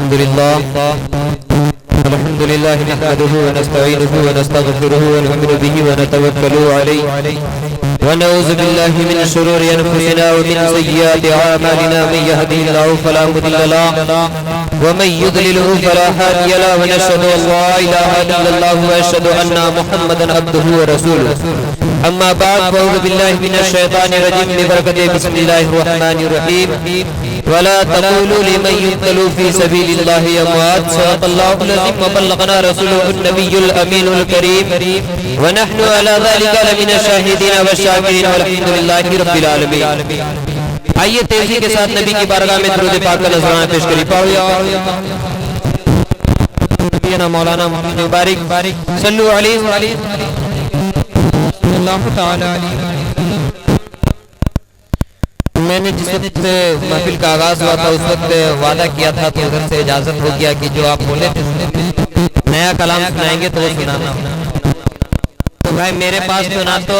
الحمد لله نحمده ونستعينه ونستغفره ونؤمن به ونتوكل عليه ونعوذ بالله من شرور أنفسنا ومن سيئات أعمالنا من يهده الله فلا مضل له ومن يضلله فلا هادي له ونشهد أن لا إله إلا الله وأشهد أن محمدا عبده ورسوله أما بعد فأعوذ بالله من الشيطان الرجيم ببركة بسم الله الرحمن الرحيم ولا تقولوا لمن يقتل في سبيل الله أموات صدق الله العظيم وبلغنا رسوله النبي الأمين الكريم ونحن على ذلك لمن الشاهدين والشاكرين والحمد لله رب العالمين. آئیے تیزی کے ساتھ نبی کی بارگاہ میں درود پاک کا نذرانہ پیش کری پاؤ نبینا مولانا محمد مبارک صلو علیہ اللہ تعالی علیہ. میں نے جس وقت محفل کا آغاز ہوا تھا اس وقت وعدہ کیا تھا تو ادھر سے اجازت ہو گیا کہ جو آپ بولے تھے نیا کلام سنائیں گے تو وہ سنانا. تو بھائی میرے پاس تو نہ تو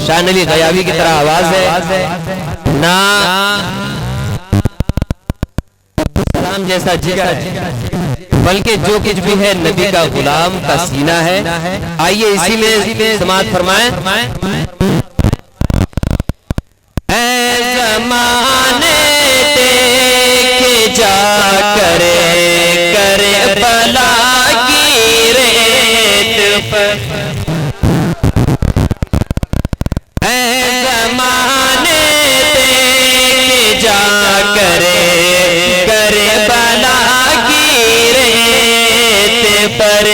شان علی غیابی کی طرح آواز ہے نہ سلام جیسا جگر ہے بلکہ جو کچھ بھی ہے نبی کا غلام کا سینہ ہے. آئیے اسی میں سماعت فرمائیں. اے زمانے دیکھ جا کرے کربلا کی ریت پر اے زمانے دیکھ جا کرے کربلا کی ریت پر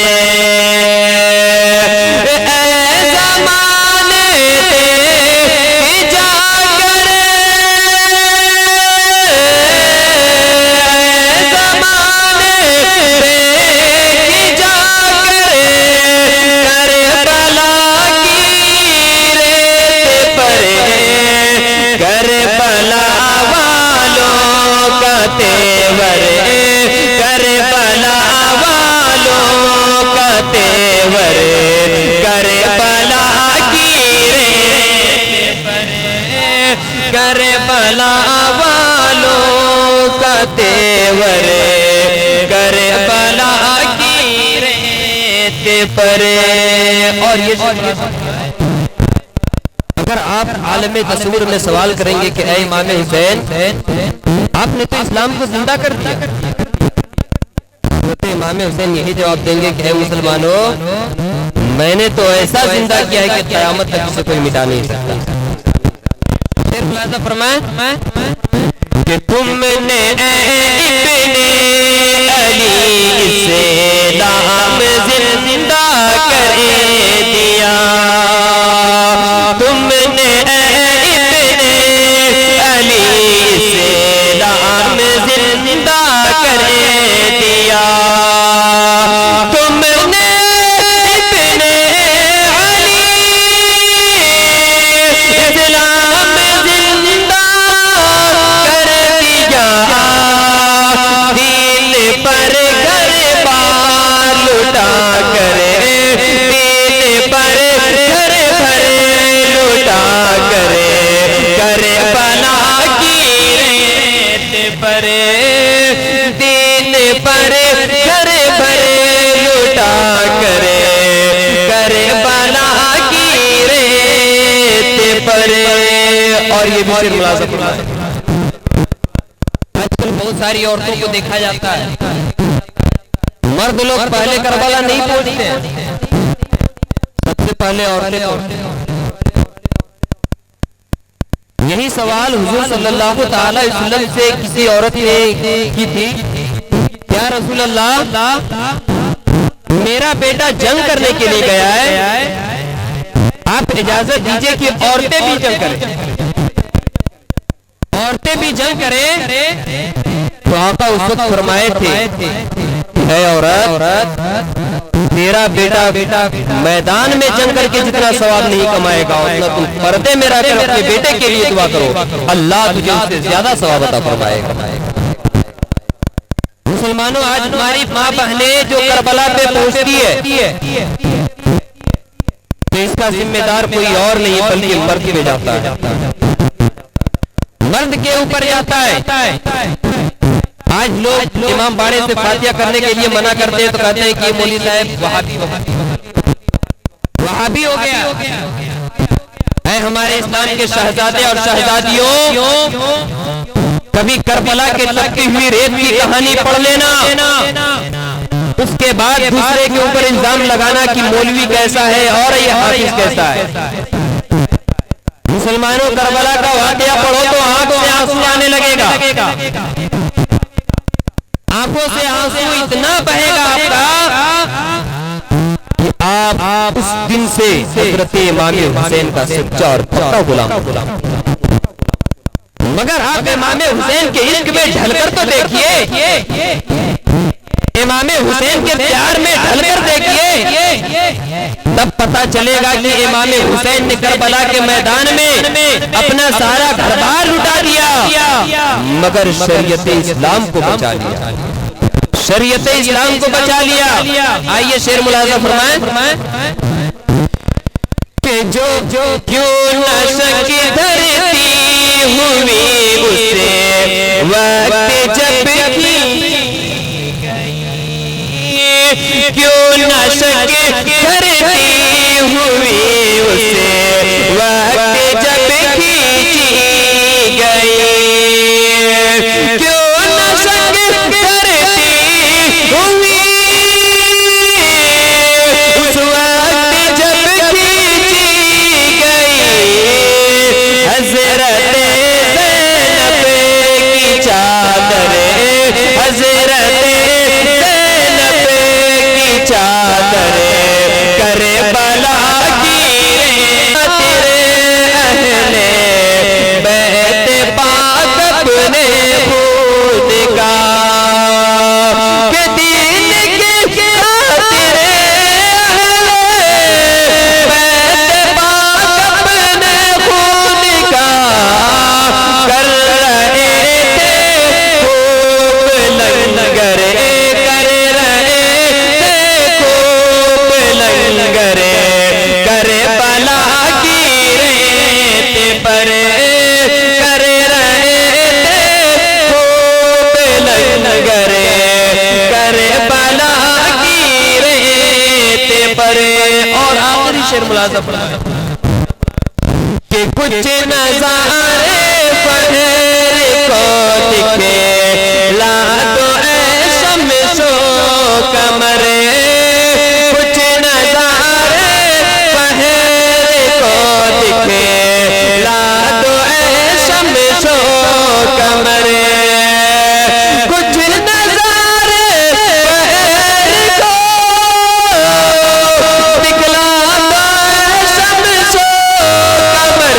کربلا والوں کا تیور کربلا کی ریت پر. اور یہ اگر آپ عالم تصور میں سوال کریں گے کہ اے امام حسین آپ نے تو اسلام کو زندہ کر دیا تو امام حسین یہی جواب دیں گے کہ اے مسلمانوں میں نے تو ایسا زندہ کیا ہے کہ قیامت تک اسے کوئی مٹا نہیں سکتا. فرمائیں کہ تم نے ابن علی سے نام زندہ کر دیا تم نے ابن علی سے نام زندہ کر دیا تم نے ابن علی اسلام دل پر گھر بار لٹا کرے دل پر گھر بھر لٹا کرے کربلا کی ریت پر دل پر گھر بھر لٹا کرے کربلا کی ریت پر. اور یہ بھی صرف ملازم بہت ساری عورتوں کو دیکھا جاتا ہے مرد لوگ پہلے کربلا نہیں پہنچتے سب سے پہلے عورتیں. یہی سوال حضور صلی اللہ تعالی علیہ وسلم سے کسی عورت نے کی تھی یا رسول اللہ میرا بیٹا جنگ کرنے کے لیے گیا ہے آپ اجازت دیجئے کہ عورتیں بھی جنگ کریں عورتیں بھی جنگ کریں. تو آقا اس وقت فرمائے تھے اے عورت تیرا بیٹا میدان میں جنگ کر کے جتنا ثواب نہیں کمائے گا اتنا تم پردے میں رہ کر اپنے بیٹے کے لیے دعا کرو اللہ تجھے اس سے زیادہ ثواب عطا فرمائے گا. مسلمانوں آج ہماری ماں بہنیں جو کربلا پہ پہنچتی ہے تو اس کا ذمہ دار کوئی اور نہیں بلکہ مرد پہ جاتا ہے مرد کے اوپر جاتا ہے. آج لوگ امام باڑے سے فاتحہ کرنے کے لیے منع کرتے ہیں تو کہتے ہیں کہ یہ مولوی صاحب وہابی ہو گیا۔ اے ہمارے اسلام کے شہزادے اور شہزادیوں، کبھی کربلا کے تپتی ہوئی ریت کی کہانی پڑھ لینا، اس کے بعد دوسرے کے اوپر الزام لگانا کہ مولوی کیسا ہے اور یہ حافظ کیسا ہے۔ مسلمانوں کربلا کا واقعہ پڑھو تو آنکھ سے آنسو آنے لگے گا، آنکھوں سے آنسو اتنا بہے گا آپ کا کہ آپ اس دن سے حضرت امام حسین کا سچا اور پکا غلام۔ مگر آپ امام حسین کے عشق میں ڈھل کر تو دیکھیے، امام حسین کے پیار میں ڈھل کر دیکھیے، تب پتا چلے گا کہ امام حسین نے کربلا کے میدان میں اپنا سارا گھر بار لٹا دیا مگر شریعت اسلام کو بچا لیا، شریعت اسلام کو بچا لیا۔ آئیے شعر ملاحظہ فرمائیں کہ جو کیوں نہ شک دھرتی ہوئی اسے وقت جب کیوں نہ شک دھرتی ہوئی اسے وقت جب کھینچی گئی، کیوں نہ شک دھرتی ہوئی اس وقت جب کھینچی گئی، حضرت زینب کی چادر، حضرت زینب کی چادر کربلا کی تیرے اہل بیت پاک اپنے خود کا، کہ دین کی خاطر اہل بیت پاک اپنے خود کا کر رہے تھے خوب لنگر، کر رہے تھے خوب لنگر، کربلا کی ریت پر کر رہے تھے خوب لنگر، کربلا کی ریت پر۔ اور آخری شعر ملاحظہ فرمائیں کہ کچھ نظارے فہر کو دکھے لا تو اے شمس و قمر، کچھ نظارے فہر کو دکھے لا تو اے شمس و قمر، کچھ نظارے فہر کو دکھلا تو اے شمس و قمر،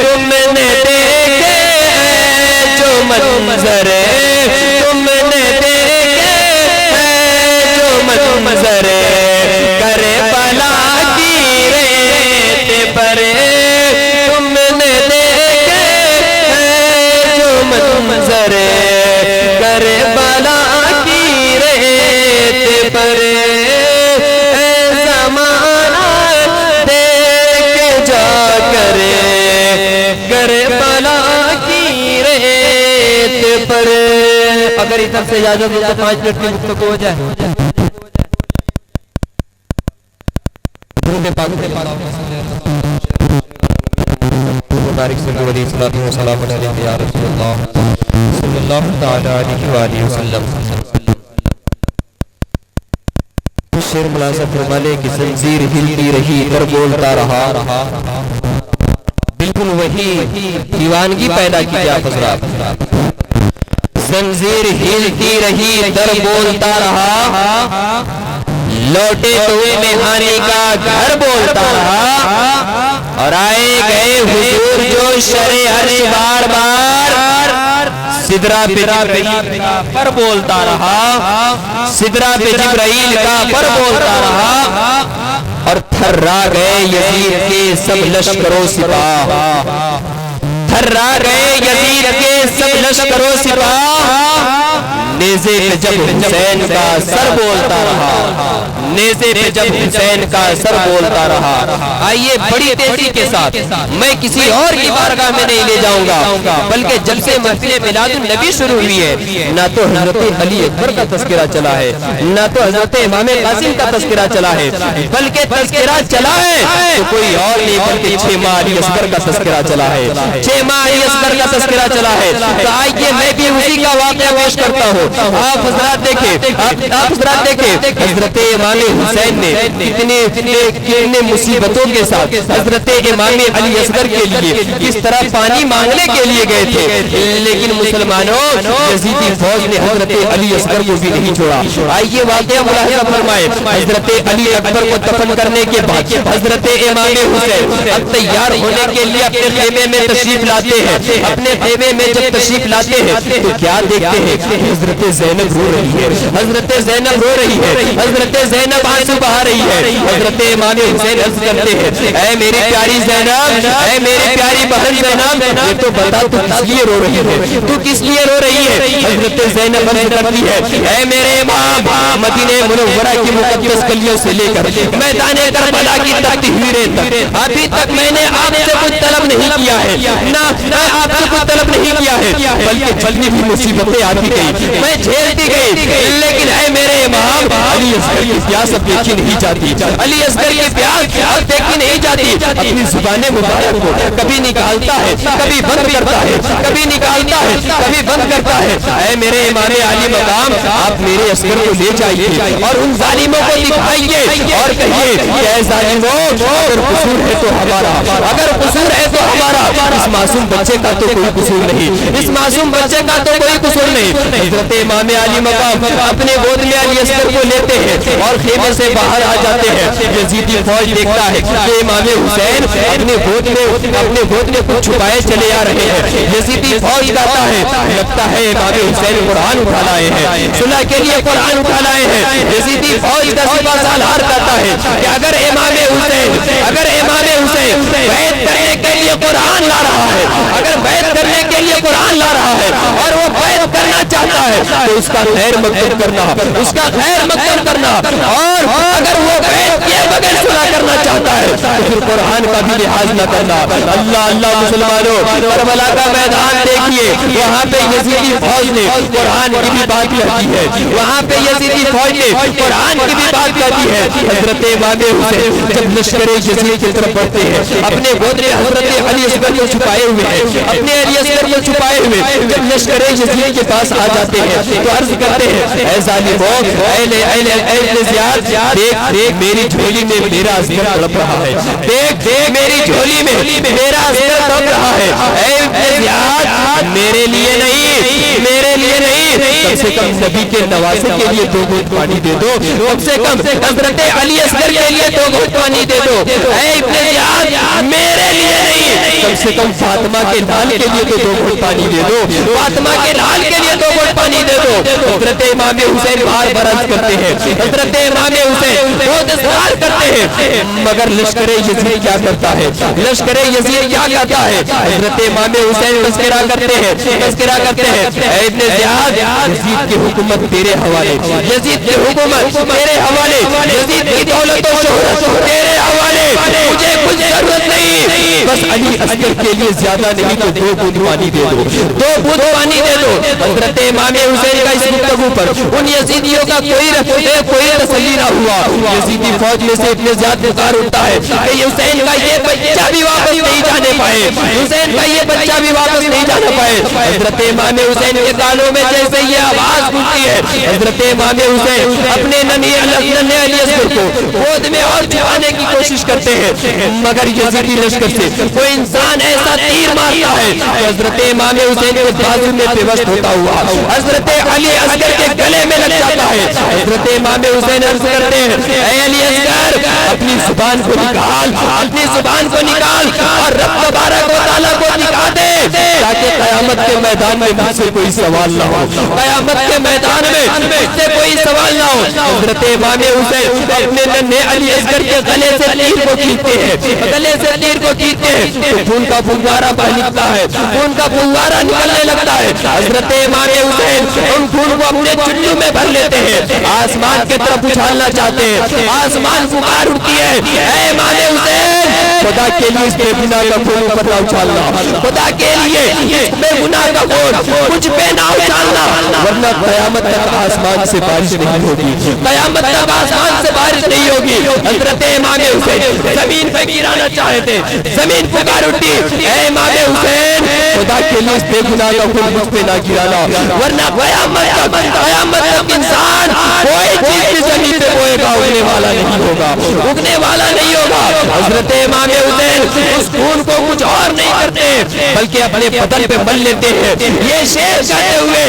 تم نے دیکھے جو منظر، تم نے دیکھے جو منظر کربلا کی ریت پر، تم نے دیکھے جو منظر کربلا کی ریت پر، اے زمانہ دیکھ جا کر کربلا کی ریت پر۔ اگر ادھر سے اجازت ہو تو 5 منٹ کی گفتگو ہو جائے۔ درود پاک مبارک صلی اللہ علیہ وسلم یا رسول اللہ صلی اللہ تعالی علیہ وآلہ وسلم۔ شعر ملاحظہ فرمانے کی زنجیر ہلتی رہی در بولتا رہا، بالکل وہی دیوانگی پیدا کی حضرات، زنجیر ہلتی رہی در بولتا رہا، لوٹے ہوئے مہانی کا گھر بولتا رہا، اور آئے گئے حضور جو شرع بار بار سدرہ پہ جبرائیل کا پر بولتا رہا، سدرہ پہ جبرائیل کا پر بولتا رہا، اور تھرا گئے یزید کے سب لشکر و سپاہ، تھرا گئے یزید کے سب لشکر و سپاہ، نیزے پہ جب حسین کا سر بولتا رہا، نیزے پہ جب حسین کا سر بولتا رہا۔ آئیے بڑی تیزی کے ساتھ، میں کسی اور کی بارگاہ میں نہیں لے جاؤں گا، بلکہ جب سے محفل میلاد النبی شروع ہوئی ہے، نہ تو حضرت علی اکبر کا تذکرہ چلا ہے، نہ تو حضرت امام قاسم کا تذکرہ چلا ہے، بلکہ تذکرہ چلا ہے تو کوئی اور نہیں بلکہ 6 ماہ علی اصغر کا تذکرہ چلا ہے، 6 ماہ علی اصغر کا تذکرہ چلا ہے۔ تو آئیے میں بھی اسی کا واقعہ پیش کرتا ہوں۔ آپ حضرات دیکھیں حضرت امام حسین نے کتنے مصیبتوں کے ساتھ حضرت امام علی اصغر کے لیے کس طرح پانی مانگنے کے لیے گئے تھے، لیکن مسلمانوں یزیدی فوج نے حضرت علی اصغر کو بھی نہیں چھوڑا۔ آئیے واقعہ ملاحظہ فرمائے، حضرت علی اکبر کو دفن کرنے کے بعد حضرت امام حسین اب تیار ہونے کے لیے اپنے خیمے میں تشریف لاتے ہیں۔ اپنے خیمے میں جب تشریف لاتے ہیں تو کیا دیکھتے ہیں؟ حضرت زینب رو رہی ہے، حضرت زینب رو رہی ہے، حضرت زینب آنسو بہا رہی ہے۔ حضرت امام حسین عرض کرتے ہیں، اے میری پیاری زینب، اے میری پیاری بہن زینب، یہ تو بتا تو کس لیے رو رہی ہے، تو کس لیے رو رہی ہے؟ حضرت زینب عرض کرتی ہے، اے میرے امام، مدینہ منورہ کی مقدس گلیوں سے لے کر میدان کربلا کی تطہیریں تک ابھی تک میں نے آپ سے کچھ طلب نہیں کیا ہے، نہ آپ سے کچھ طلب نہیں کیا ہے، بلکہ جتنی بھی مصیبتیں آتی گئی میں جھیلتی گئی، لیکن اے میرے امام، علی اصغر کی پیاس اب دیکھی نہیں جاتی، علی اصغر کی پیاس اب دیکھی نہیں جاتی۔ اپنی زبان مبارک کو کبھی نکالتا ہے، کبھی بند کرتا ہے، کبھی نکالتا ہے، کبھی بند کرتا ہے۔ اے میرے امام علی مقام، آپ میرے اصغر کو لے جائیے اور ان ظالموں کو دکھائیے اور کہیے کہ اے ظالموں، اگر قصور ہے تو ہمارا، اگر قصور ہے تو ہمارا، اس معصوم بچے کا تو کوئی قصور نہیں، اس معصوم بچے کا تو کوئی قصور نہیں۔ حضرت امام علی مقام اپنے گود میں علی اصغر کو لیتے ہیں اور خیمے سے باہر آ جاتے ہیں۔ یزیدی فوج دیکھتا ہے کہ امام حسین اپنے گود میں کچھ چھپائے چلے آ رہے ہیں۔ یزیدی فوج کہتا ہے، لگتا ہے امام حسین قرآن اٹھا لائے ہیں، صلح کے لیے قرآن اٹھا لائے ہیں۔ یزیدی فوج کا سپہ سالار کہتا ہے کہ اگر امام حسین بیعت کرنے کے لیے قرآن لا رہا ہے، اگر بیعت کرنے کے لیے قرآن لا رہا ہے اور وہ بیعت کرنا چاہتا ہے تو اس کا خیر مقدم کرنا، اس کا خیر مقدم کرنا، اور اگر وہ بیعت کیے بغیر صلح کرنا چاہتا ہے تو پھر قرآن کا بھی لحاظ نہ کرنا۔ اللہ اللہ مسلمانوں، کربلا کا میدان دیکھیے، وہاں پہ یزیدی فوج نے قرآن کی بھی بات کہتی ہے، وہاں پہ یزیدی فوج نے قرآن کی بھی بات کہتی ہے۔ حضرت امام حسین جب لشکر یزید کی طرف بڑھتے ہیں، اپنے گود میں حضرت علی اصغر کو چھپائے ہوئے ہیں، اپنے علی اصغر کو چھپائے ہوئے جب لشکر یزید کے پاس آ جاتے ہیں تو عرض کرتے ہیں، اے ظالموں، اے زیاد، دیکھ میری جھولی میں میرا اصغر تڑپ رہا ہے، دیکھ میری جھولی میں میرا اصغر تڑپ رہا ہے۔ اے زیاد، میرے لیے نہیں، میرے لیے نہیں، کم سے کم نبی کے نواسے کے لیے 2 گھونٹ پانی دے دو، کم سے کم حضرت علی اصغر کے لیے 2 گھونٹ پانی دے دو۔ اے ابن زیاد، میرے لیے نہیں، کم سے کم فاطمہ کے لال کے لیے تو 2 گھونٹ پانی دے دو، فاطمہ کے لال کے لیے 2 گھونٹ پانی دے دو۔ حضرت امام حسین بار بار عرض کرتے ہیں، حضرت امام حسین بہت اصرار کرتے ہیں، مگر لشکر یزید کیا کرتا ہے، لشکر یزید کیا کہتا ہے؟ حضرت امام حسین تذکرہ کرتے ہیں، اے ابن زیاد، یزید کی حکومت تیرے حوالے، یزید کی حکومت تیرے حوالے، یزید کی دولت و شہرت تیرے حوالے، مجھے کچھ ضرورت نہیں، بس علی اصغر کے لیے زیادہ نہیں تو 2 بوند پانی دے دو، 2 بوند پانی دے دو۔ حضرت امام حسین کا اس گفتگو پر ان یزیدیوں کا کوئی تسلی نہ ہوا۔ یزیدی فوج میں سے ابن زیاد پکار اٹھتا ہے کہ حسین کا یہ بچہ بھی واپس نہیں جانے پائے، حسین کا یہ بچہ بھی واپس نہیں جانا پائے۔ حضرت امام حسین کے کانوں میں جیسے یہ آواز گونجتی ہے، حضرت امام حسین اپنے ننھے علی اصغر کو گود میں اور چھپانے کی کوشش کرتے ہیں، مگر یزیدی لشکر سے کوئی انسان ایسا تیر مارتا ہے کہ حضرت امام حسین کے بازو میں پیوست ہوتا ہوا حضرت علی اصغر کے گلے میں لگ جاتا ہے۔ حضرت امام حسین عرض کرتے ہیں، اے علی اصغر، اپنی زبان کو نکال، اپنی زبان کو نکال اور رب تبارک و تعالیٰ کو دکھا دے تاکہ قیامت کے میدان میں مجھ سے کوئی سوال نہ ہو، قیامت کے میدان میں مجھ سے کوئی سوال نہ ہو۔ حضرت امام حسین اپنے ننھے علی اصغر کے گلے سے تیر کو کھینچتے ہیں، گلے سے تیر کو کھینچتے ہیں تو خون کا فوارہ بہ نکلتا ہے، خون کا فوارہ نکلنے لگتا ہے۔ حضرت امام حسین ان خون کو اپنے چلو میں بھر لیتے ہیں، آسمان کی طرف اچھالنا چاہتے ہیں، آسمان پکار اٹھتی ہے، اے امام حسین خدا کے لیے اس بے گناہ کا خون اوپر نہ اچھالنا، خدا کے لیے اس بے گناہ کا خون مجھ پہ نہ اچھالنا، ورنہ قیامت تک آسمان سے بارش نہیں ہوگی، قیامت تک آسمان سے بارش نہیں ہوگی۔ حضرت امام حسین زمین پہ گرانا چاہے تھے، زمین پکار اٹھی، اے امام حسین خدا کے لیے اس بے گناہ کا خون مجھ پہ نہ گرانا، ورنہ قیامت تک انسان کوئی چیز بھی زمین پہ بوئے گا اگنے والا نہیں ہوگا، اگنے والا نہیں ہوگا۔ حضرت امام حسین اس خون کو کچھ اور نہیں کرتے بلکہ اپنے بدن پہ مل لیتے ہیں، یہ شعر کہتے ہوئے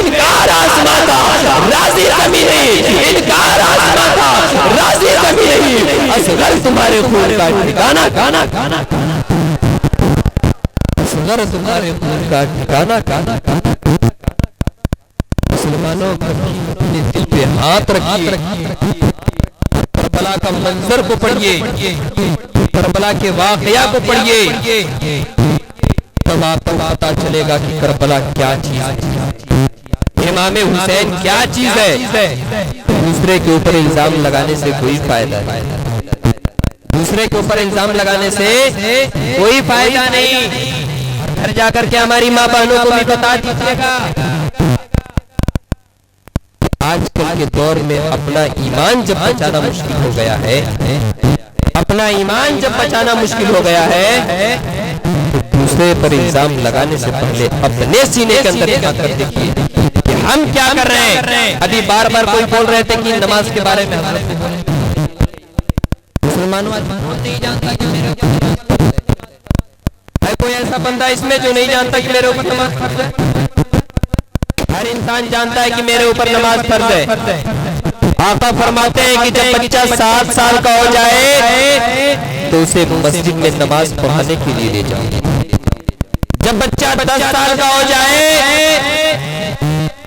انکار آسمان تھا راضی زمین نہیں، انکار آسمان تھا راضی زمین نہیں، اصغر تمہارے خون کا ٹھکانہ کانا کانا کانا، اصغر تمہارے خون کا ٹھکانہ کانا کانا۔ مسلمانوں اپنے دل پہ ہاتھ رکھیے، کربلا کا منظر کو پڑھیے، کربلا کے واقعہ کو پڑھیے، تب آپ کو پتا چلے گا کہ کربلا کیا چیز ہے، امام حسین کیا چیز ہے۔ دوسرے کے اوپر الزام لگانے سے کوئی فائدہ نہیں، دوسرے کے اوپر الزام لگانے سے کوئی فائدہ نہیں۔ گھر جا کر کے ہماری ماں بہنوں کو بھی بتا دیجیے گا، آج کل کے دور میں اپنا ایمان جب بچانا مشکل ہو گیا ہے، اپنا ایمان جب بچانا مشکل ہو گیا ہے تو دوسرے پر الزام لگانے سے پہلے اپنے سینے کے اندر جھانک کر دیکھیے کہ ہم کیا کر رہے ہیں۔ ابھی بار بار کوئی بول رہے تھے کہ نماز کے بارے میں مسلمانوں نہیں جانتا کہ میرے اوپر ہے کوئی ایسا بندہ اس میں جو نہیں جانتا کہ میرے اوپر نماز فرض ہے؟ ہر انسان جانتا ہے کہ میرے اوپر نماز فرض ہے۔ آقا فرماتے ہیں کہ جب بچہ 7 سال کا ہو جائے تو اسے مسجد میں نماز پڑھانے کے لیے لے جاؤ، جب بچہ 10 سال کا ہو جائے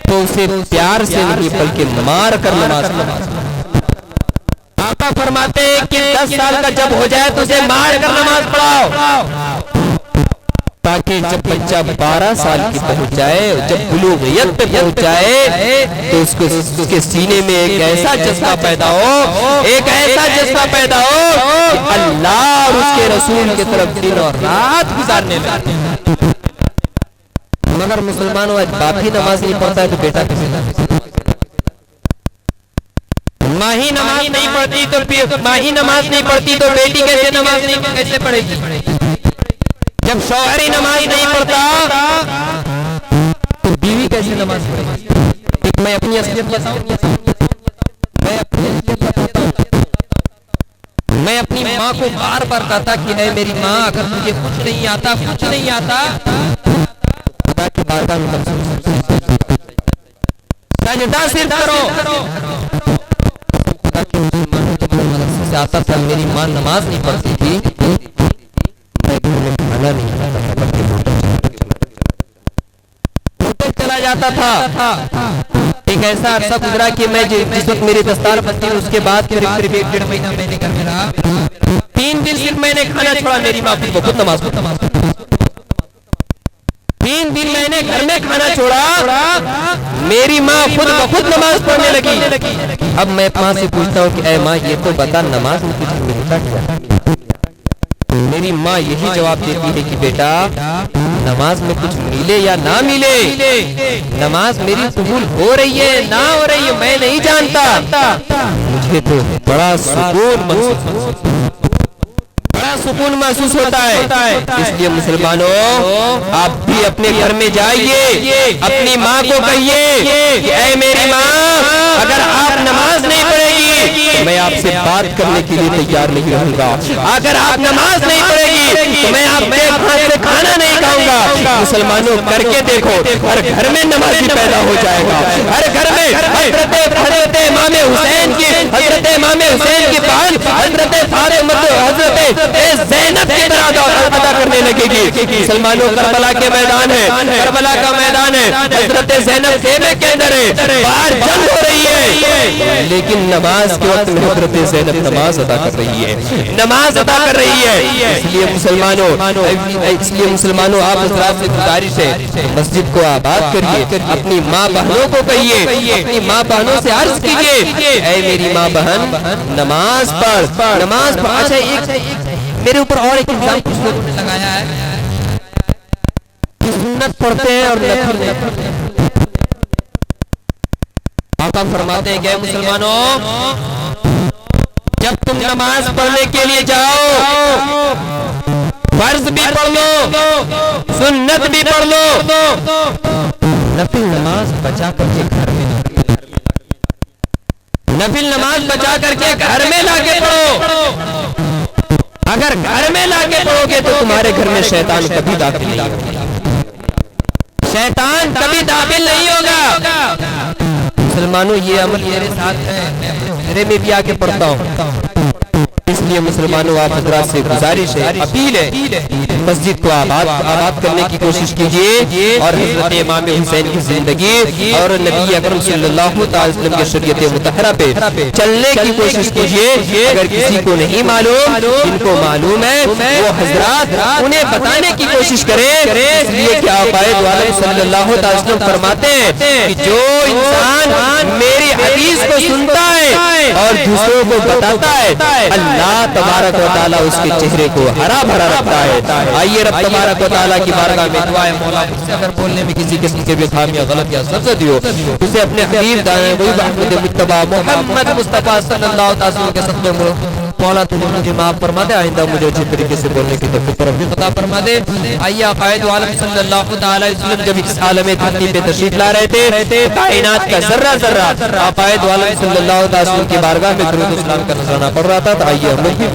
تو اسے پیار سے نہیں بلکہ مار کر نماز پڑھاؤ۔ آقا فرماتے ہیں کہ 10 سال کا جب ہو جائے تو اسے مار کر نماز پڑھاؤ، تاکہ جب بچہ 12 سال کی پہنچ جائے، جب بلوغیت پہ پہنچ جائے تو اس کے سینے میں ایک ایسا جذبہ پیدا ہو، ایک ایسا جذبہ پیدا ہو کہ اللہ اور اس کے رسول کی طرف دن اور رات گزارنے لگے۔ مگر مسلمانوں آج باپ ہی نماز نہیں پڑھتا ہے تو بیٹا کیسے نماز؟ ماں ہی نماز نہیں پڑھتی تو بیٹی کیسے پڑھے گی؟ جب شوہر ہی نماز نہیں پڑھتا تو بیوی کیسے نماز پڑھے گی؟ میں اپنی اصلیت بتاؤں، میں اپنی ماں کو بار بار کہتا کہ اے میری ماں اگر مجھے کچھ نہیں آتا خدا کی بارگاہ میں سجدہ صرف کرو۔ خدا کے مسلمانوں کو مدرسے سے آتا تھا، میری ماں نماز نہیں پڑھتی تھی، چلا جاتا تھا۔ ایک ایسا عرصہ گزرا کہ میں جس وقت میری دستار بنتی اس کے بعد قریب 1.5 مہینہ میں نے گھر میں رہا، 3 دن صرف میں نے کھانا چھوڑا، میری ماں خود نماز پڑھتی، 3 دن میں نے گھر میں کھانا چھوڑا، میری ماں خود نماز پڑھنے لگی۔ اب میں ماں سے پوچھتا ہوں کہ اے ماں یہ تو بتا نماز میں کچھ ملتا کیا؟ میری ماں یہی جواب دیتی ہے کہ بیٹا نماز میں کچھ ملے یا نہ ملے، نماز میری قبول ہو رہی ہے نہ ہو رہی ہے میں نہیں جانتا، مجھے تو بڑا سکون محسوس ہوتا ہے۔ اس لیے مسلمانوں آپ بھی اپنے گھر میں جائیے، اپنی ماں کو کہیے کہ اے میری ماں اگر آپ نماز نہیں پڑھے گی میں آپ سے بات کرنے کے لیے تیار نہیں رہوں گا، اگر آپ نماز نہیں پڑھے گی تو میں آپ کے ہاتھ سے کھانا نہیں کھاؤں گا۔ مسلمانوں کر کے دیکھو، ہر گھر میں نمازی پیدا ہو جائے گا، ہر گھر میں حضرت امام حسین کی بات حضرت زینب کی طرح ادا کرنے لگے رکھے گی. مسلمانوں کربلا کے میدان ہے, کربلا کا میدان ہے, حضرت زینب خیمے کے اندر ہے, باہر جنگ ہو رہی ہے, لیکن نماز کے وقت میں حضرت زینب نماز ادا کر رہی ہے, نماز ادا کر رہی ہے. اس لیے مسلمانوں آپ حضرات سے گزارش ہے, مسجد کو آباد کریے, اپنی ماں بہنوں کو کہیے, اپنی ماں بہنوں سے عرض کیجیے, اے میری ماں بہن نماز پڑھ, نماز پڑھ. اچھا ایک میرے اوپر اور ایک الزام کچھ لوگوں نے لگایا ہے, سنت پڑھتے ہیں اور نفل نہیں پڑھتے. آقا فرماتے ہیں کہ مسلمانوں جب تم نماز پڑھنے کے لیے جاؤ, فرض بھی پڑھ لو, سنت بھی پڑھ لو, نفل نماز بچا کر کے گھر میں نفل نماز بچا کر کے گھر میں لا کے پڑھو. اگر گھر میں لا کے پڑھو گے تو تمہارے گھر میں شیطان کبھی داخل نہیں ہوگا, شیطان کبھی داخل نہیں ہوگا. مسلمانوں یہ عمل میرے ساتھ ہے, میرے میں بھی آ کے پڑھتا ہوں. اس لیے مسلمانوں آپ حضرات سے گزارش ہے, اپیل ہے, مسجد کو آباد کرنے کی کوشش کیجیے اور حضرت امام حسین کی زندگی اور نبی اکرم صلی اللہ علیہ وسلم کی شریعت مطہرہ پہ چلنے کی کوشش کیجیے. اگر کسی کو نہیں معلوم, جن کو معلوم ہے وہ حضرات انہیں بتانے کی کوشش کریں. اس لیے کہ آقا عالم صلی اللہ علیہ وسلم فرماتے ہیں کہ جو انسان میری حدیث کو سنتا ہے اور دوسروں کو بتاتا ہے, اللہ تبارک و تعالیٰ اس کے چہرے کو ہرا بھرا رکھتا ہے. آئیے رب تبارک و تعالیٰ کی بارگاہ میں دعا ہے, مولا مجھ سے اگر بولنے میں کسی قسم کے بھی خامی یا غلط یا سرزدی ہو, اسے اپنے حبیب احمد مجتبی محمد مصطفیٰ صلی اللہ علیہ وسلم کے صدقے میں مولا تو مجھے معاف فرما دے, آئندہ مجھے اچھی طریقے سے بولنے کی توفیق عطا فرما دے. آئیے قائد عالم صلی اللہ تعالی علیہ وسلم جب اس عالم دھرتی پہ تشریف لا رہے تھے, کائنات کا ذرہ ذرہ قائد عالم صلی اللہ علیہ وسلم کی بارگاہ میں درود و سلام کا نذرانہ پڑھ رہا تھا. آئیے ہم لوگ بھی